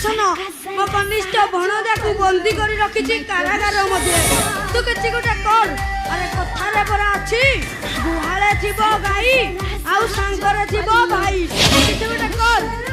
शासन मो कनिष्ठ भणजा को बंदी करी रखी कारागार मध्य तू किसी गोटे कर अरे कथारे परा अच्छी गुहाले थी गाई आउ सांगरे थी भाई किसी गोटे कर